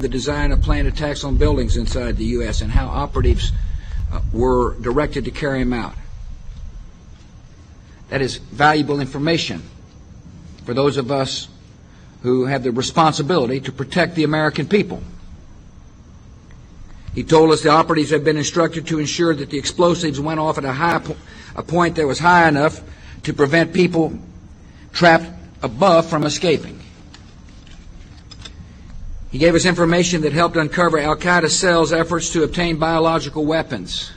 the design of planned attacks on buildings inside the U.S. and how operatives were directed to carry them out. That is valuable information for those of us who have the responsibility to protect the American people. He told us the operatives had been instructed to ensure that the explosives went off at a point that was high enough to prevent people trapped above from escaping. He gave us information that helped uncover Al-Qaeda cells' efforts to obtain biological weapons.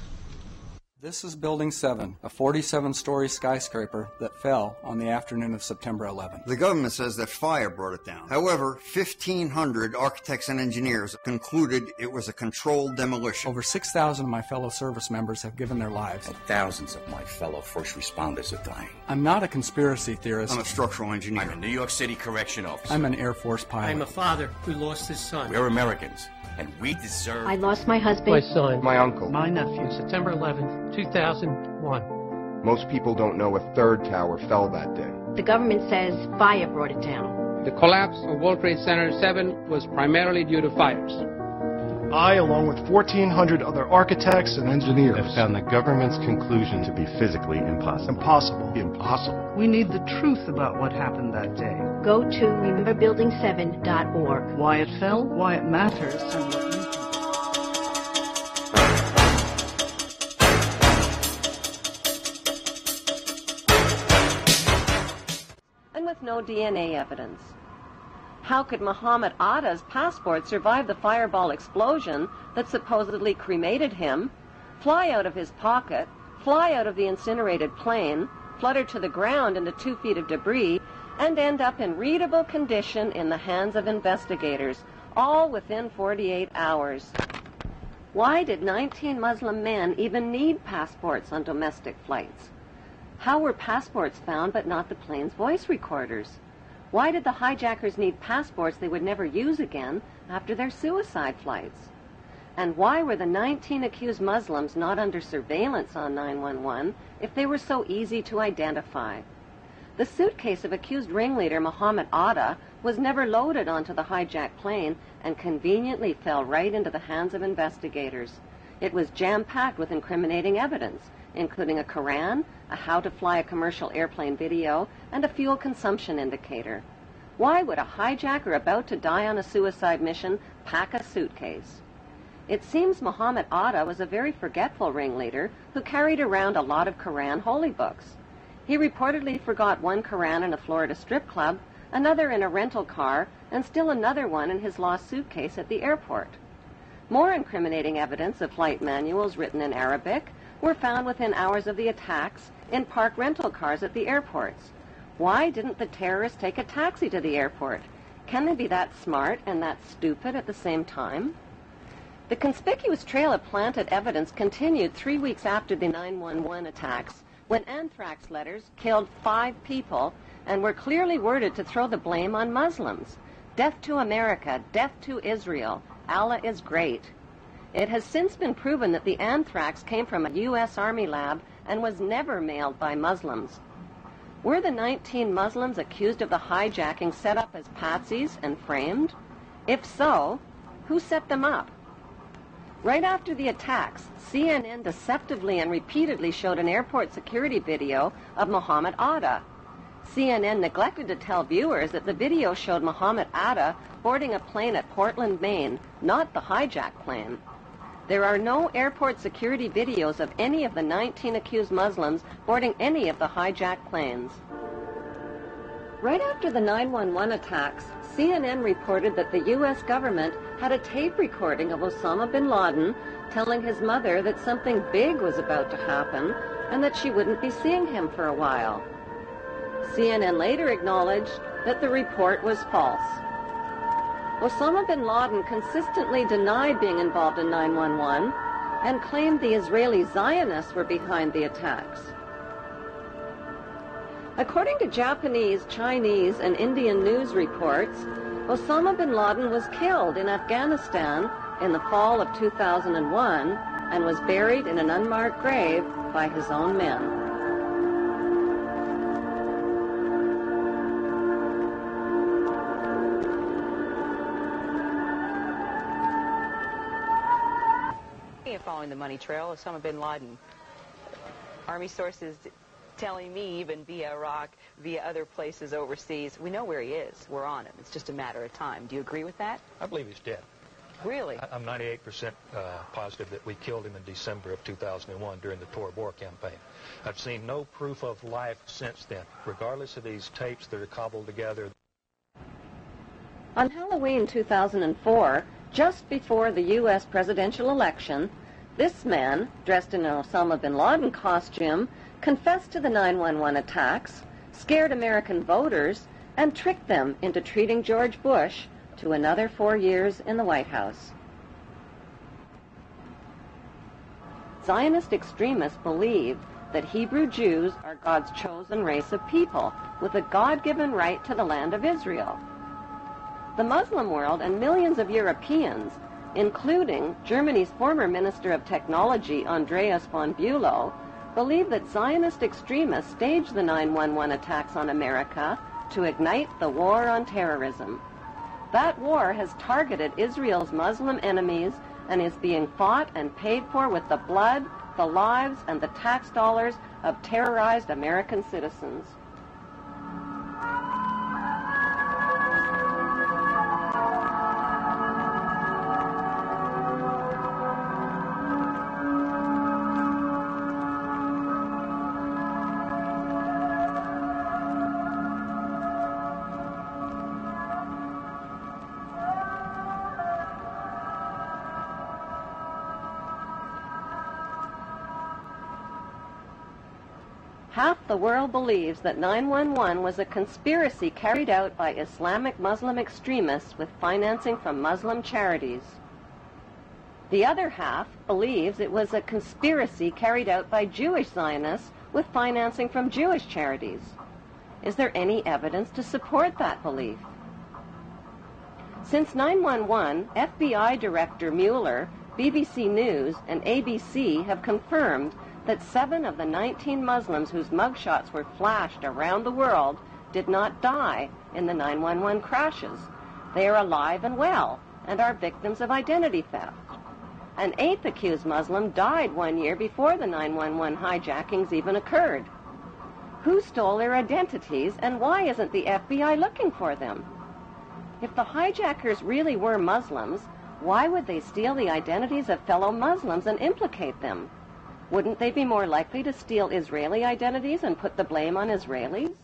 This is Building 7, a 47-story skyscraper that fell on the afternoon of September 11th. The government says that fire brought it down. However, 1,500 architects and engineers concluded it was a controlled demolition. Over 6,000 of my fellow service members have given their lives. And thousands of my fellow first responders are dying. I'm not a conspiracy theorist. I'm a structural engineer. I'm a New York City correction officer. I'm an Air Force pilot. I'm a father who lost his son. We're Americans, and we deserve... I lost my husband. My son. My uncle. My nephew. September 11th, 2001. Most people don't know a third tower fell that day. The government says fire brought it down. The collapse of World Trade Center 7 was primarily due to fires. I, along with 1,400 other architects and engineers, have found the government's conclusion to be physically impossible. Impossible. We need the truth about what happened that day. Go to rememberbuilding7.org. Why it fell, why it matters, and what you can do. And with no DNA evidence. How could Muhammad Atta's passport survive the fireball explosion that supposedly cremated him, fly out of his pocket, fly out of the incinerated plane, flutter to the ground into 2 feet of debris, and end up in readable condition in the hands of investigators, all within 48 hours? Why did 19 Muslim men even need passports on domestic flights? How were passports found but not the plane's voice recorders? Why did the hijackers need passports they would never use again after their suicide flights? And why were the 19 accused Muslims not under surveillance on 911 if they were so easy to identify? The suitcase of accused ringleader Muhammad Atta was never loaded onto the hijacked plane and conveniently fell right into the hands of investigators. It was jam-packed with incriminating evidence, including a Quran, a how to fly a commercial airplane video, and a fuel consumption indicator. Why would a hijacker about to die on a suicide mission pack a suitcase? It seems Muhammad Atta was a very forgetful ringleader who carried around a lot of Quran holy books. He reportedly forgot one Quran in a Florida strip club, another in a rental car, and still another one in his lost suitcase at the airport. More incriminating evidence of flight manuals written in Arabic were found within hours of the attacks in parked rental cars at the airports. Why didn't the terrorists take a taxi to the airport? Can they be that smart and that stupid at the same time? The conspicuous trail of planted evidence continued 3 weeks after the 911 attacks, when anthrax letters killed 5 people and were clearly worded to throw the blame on Muslims. Death to America, death to Israel, Allah is great. It has since been proven that the anthrax came from a U.S. Army lab and was never mailed by Muslims. Were the 19 Muslims accused of the hijacking set up as patsies and framed? If so, who set them up? Right after the attacks, CNN deceptively and repeatedly showed an airport security video of Muhammad Atta. CNN neglected to tell viewers that the video showed Muhammad Atta boarding a plane at Portland, Maine, not the hijacked plane. There are no airport security videos of any of the 19 accused Muslims boarding any of the hijacked planes. Right after the 911 attacks, CNN reported that the U.S. government had a tape recording of Osama bin Laden telling his mother that something big was about to happen and that she wouldn't be seeing him for a while. CNN later acknowledged that the report was false. Osama bin Laden consistently denied being involved in 911 and claimed the Israeli Zionists were behind the attacks. According to Japanese, Chinese, and Indian news reports, Osama bin Laden was killed in Afghanistan in the fall of 2001 and was buried in an unmarked grave by his own men. of following the money trail. Osama bin Laden. Army sources telling me, even via Iraq, via other places overseas, we know where he is. We're on him. It's just a matter of time. Do you agree with that? I believe he's dead. Really? I'm 98% positive that we killed him in December of 2001 during the Tora Bora campaign. I've seen no proof of life since then, regardless of these tapes that are cobbled together. On Halloween 2004, just before the U.S. presidential election, this man, dressed in an Osama bin Laden costume, confessed to the 9/11 attacks, scared American voters, and tricked them into treating George Bush to another 4 years in the White House. Zionist extremists believe that Hebrew Jews are God's chosen race of people with a God-given right to the land of Israel. The Muslim world and millions of Europeans, including Germany's former Minister of Technology, Andreas von Bülow, believe that Zionist extremists staged the 9/11 attacks on America to ignite the war on terrorism. That war has targeted Israel's Muslim enemies and is being fought and paid for with the blood, the lives, and the tax dollars of terrorized American citizens. Half the world believes that 9/11 was a conspiracy carried out by Islamic Muslim extremists with financing from Muslim charities. The other half believes it was a conspiracy carried out by Jewish Zionists with financing from Jewish charities. Is there any evidence to support that belief? Since 9/11, FBI Director Mueller, BBC News, and ABC have confirmed that 7 of the 19 Muslims whose mugshots were flashed around the world did not die in the 9/11 crashes. They are alive and well and are victims of identity theft. An 8th accused Muslim died 1 year before the 9/11 hijackings even occurred. Who stole their identities, and why isn't the FBI looking for them? If the hijackers really were Muslims, why would they steal the identities of fellow Muslims and implicate them? Wouldn't they be more likely to steal Israeli identities and put the blame on Israelis?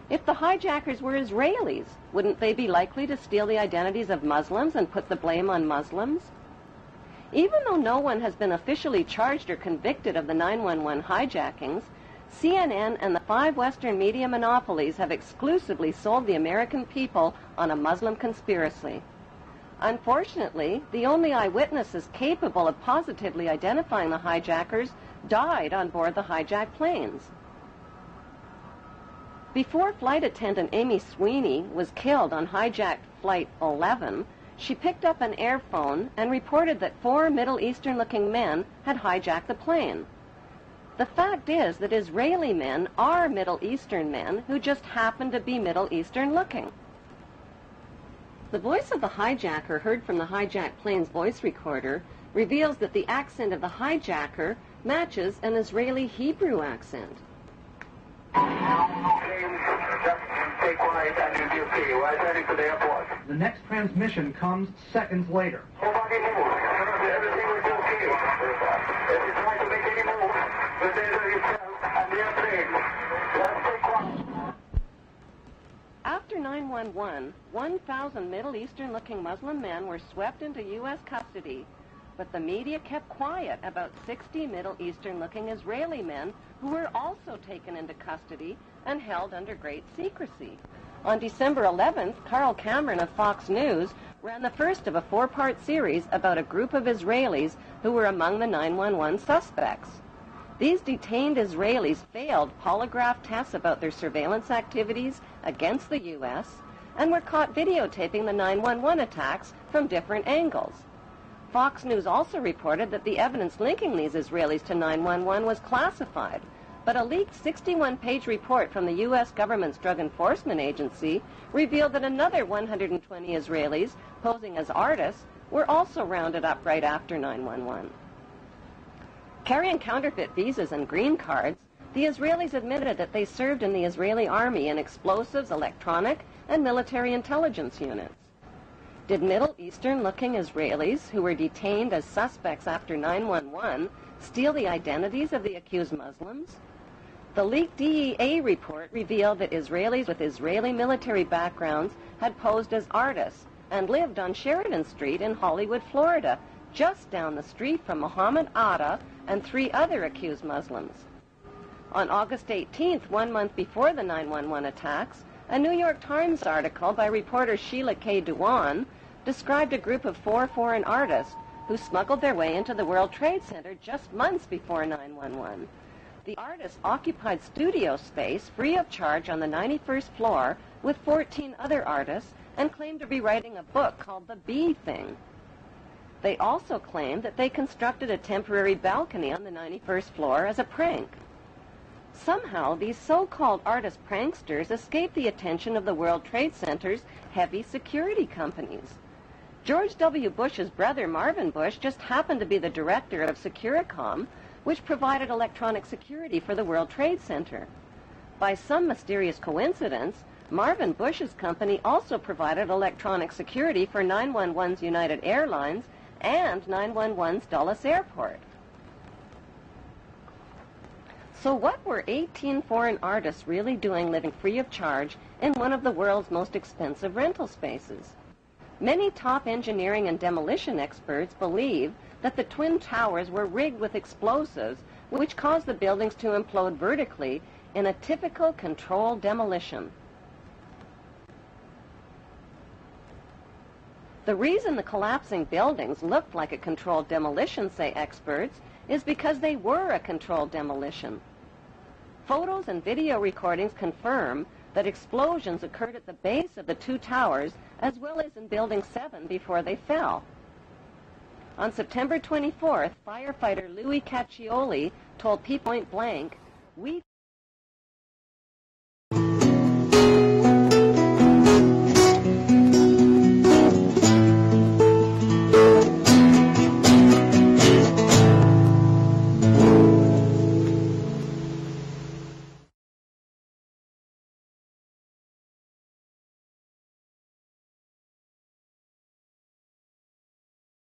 If the hijackers were Israelis, wouldn't they be likely to steal the identities of Muslims and put the blame on Muslims? Even though no one has been officially charged or convicted of the 9/11 hijackings, CNN and the 5 Western media monopolies have exclusively sold the American people on a Muslim conspiracy. Unfortunately, the only eyewitnesses capable of positively identifying the hijackers died on board the hijacked planes. Before flight attendant Amy Sweeney was killed on hijacked Flight 11, she picked up an airphone and reported that 4 Middle Eastern-looking men had hijacked the plane. The fact is that Israeli men are Middle Eastern men who just happen to be Middle Eastern-looking. The voice of the hijacker heard from the hijacked plane's voice recorder reveals that the accent of the hijacker matches an Israeli Hebrew accent. Stay quiet and you'll be okay. We're heading to the airport. The next transmission comes seconds later. Nobody move. Everything will be okay. If you try to make any move, you'll danger yourself and the airplane. Just stay quiet. After 9/11, 1,000 Middle Eastern-looking Muslim men were swept into U.S. custody, but the media kept quiet about 60 Middle Eastern-looking Israeli men who were also taken into custody and held under great secrecy. On December 11th, Carl Cameron of Fox News ran the first of a 4-part series about a group of Israelis who were among the 9/11 suspects. These detained Israelis failed polygraph tests about their surveillance activities against the U.S. and were caught videotaping the 9/11 attacks from different angles. Fox News also reported that the evidence linking these Israelis to 9/11 was classified, but a leaked 61-page report from the U.S. government's Drug Enforcement Agency revealed that another 120 Israelis posing as artists were also rounded up right after 9/11. Carrying counterfeit visas and green cards, the Israelis admitted that they served in the Israeli army in explosives, electronic, and military intelligence units. Did Middle Eastern-looking Israelis who were detained as suspects after 9/11 steal the identities of the accused Muslims? The leaked DEA report revealed that Israelis with Israeli military backgrounds had posed as artists and lived on Sheridan Street in Hollywood, Florida, just down the street from Mohammed Atta and 3 other accused Muslims. On August 18th, 1 month before the 9/11 attacks, a New York Times article by reporter Sheila K. Dewan described a group of 4 foreign artists who smuggled their way into the World Trade Center just months before 9/11. The artists occupied studio space free of charge on the 91st floor with 14 other artists and claimed to be writing a book called The Bee Thing. They also claimed that they constructed a temporary balcony on the 91st floor as a prank. Somehow, these so-called artist pranksters escaped the attention of the World Trade Center's heavy security companies. George W. Bush's brother, Marvin Bush, just happened to be the director of Securicom, which provided electronic security for the World Trade Center. By some mysterious coincidence, Marvin Bush's company also provided electronic security for 911's United Airlines and 911's Dulles Airport. So what were 18 foreign artists really doing living free of charge in one of the world's most expensive rental spaces? Many top engineering and demolition experts believe that the Twin Towers were rigged with explosives which caused the buildings to implode vertically in a typical controlled demolition. The reason the collapsing buildings looked like a controlled demolition, say experts, is because they were a controlled demolition. Photos and video recordings confirm that explosions occurred at the base of the 2 towers as well as in Building 7 before they fell. On September 24th, firefighter Louis Caccioli told Point Blank, "We